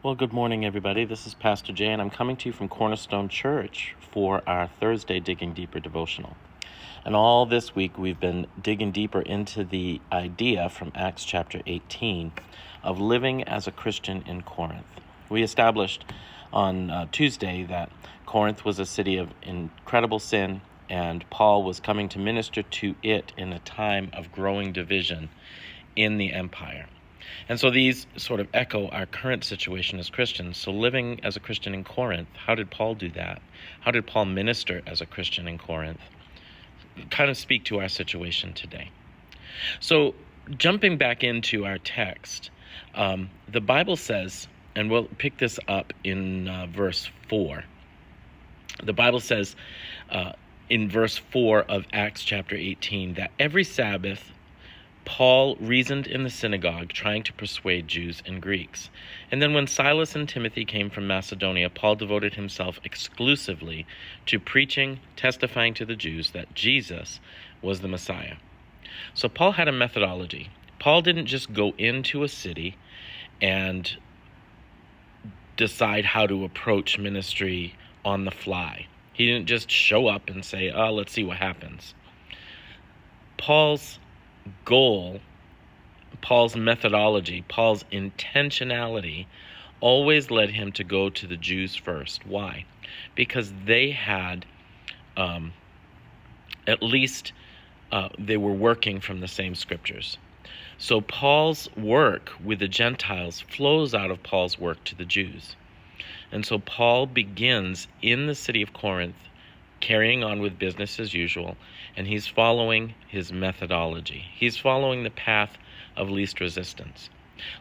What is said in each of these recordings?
Well, good morning, everybody. This is Pastor Jay, and I'm coming to you from Cornerstone Church for our Thursday Digging Deeper devotional. And all this week, we've been digging deeper into the idea from Acts chapter 18 of living as a Christian in Corinth. We established on Tuesday that Corinth was a city of incredible sin, and Paul was coming to minister to it in a time of growing division in the empire. And so these sort of echo our current situation as Christians. So living as a Christian in Corinth, how did Paul do that? How did Paul minister as a Christian in Corinth? Kind of speak to our situation today. So jumping back into our text, the Bible says, and we'll pick this up in verse 4. The Bible says in verse 4 of Acts chapter 18 that every Sabbath Paul reasoned in the synagogue, trying to persuade Jews and Greeks. And then when Silas and Timothy came from Macedonia, Paul devoted himself exclusively to preaching, testifying to the Jews that Jesus was the Messiah. So Paul had a methodology. Paul didn't just go into a city and decide how to approach ministry on the fly. He didn't just show up and say, let's see what happens. Paul's goal, Paul's methodology, Paul's intentionality always led him to go to the Jews first. Why? Because they had at least they were working from the same scriptures. So Paul's work with the Gentiles flows out of Paul's work to the Jews. And so Paul begins in the city of Corinth, carrying on with business as usual, and he's following his methodology. He's following the path of least resistance.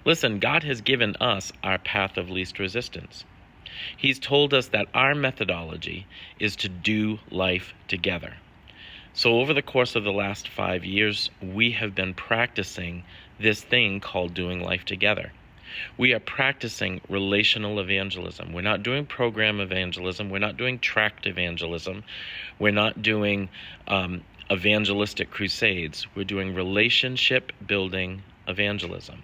Listen, God has given us our path of least resistance. He's told us that our methodology is to do life together. So over the course of the last 5 years, we have been practicing this thing called doing life together. We are practicing relational evangelism. We're not doing program evangelism. We're not doing tract evangelism. We're not doing evangelistic crusades. We're doing relationship building evangelism.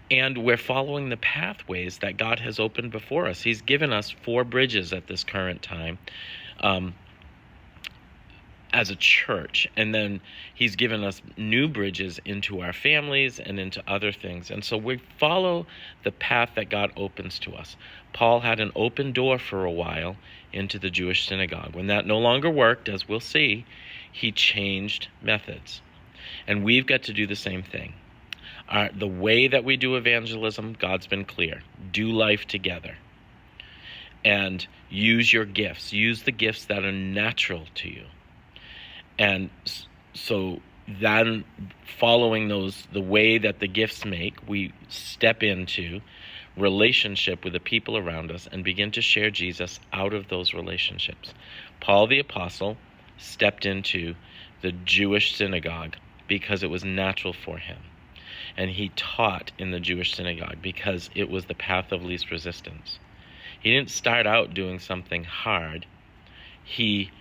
And we're following the pathways that God has opened before us. He's given us 4 bridges at this current time as a church, and then he's given us new bridges into our families and into other things. And so we follow the path that God opens to us. Paul had an open door for a while into the Jewish synagogue. When that no longer worked, as we'll see, he changed methods. And we've got to do the same thing. The way that we do evangelism, God's been clear. Do life together. And use your gifts. Use the gifts that are natural to you. And so then following the way that the gifts make, we step into relationship with the people around us and begin to share Jesus out of those relationships. Paul the Apostle stepped into the Jewish synagogue because it was natural for him. And he taught in the Jewish synagogue because it was the path of least resistance. He didn't start out doing something hard. He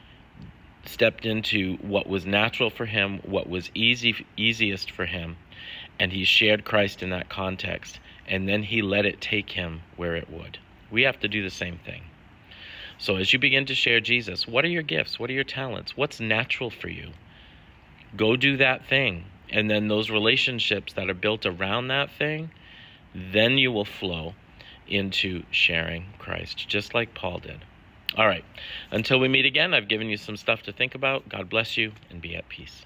stepped into what was natural for him, what was easiest for him, and he shared Christ in that context, and then he let it take him where it would. We have to do the same thing. So as you begin to share Jesus, what are your gifts? What are your talents? What's natural for you? Go do that thing, and then those relationships that are built around that thing, then you will flow into sharing Christ, just like Paul did. All right, until we meet again, I've given you some stuff to think about. God bless you and be at peace.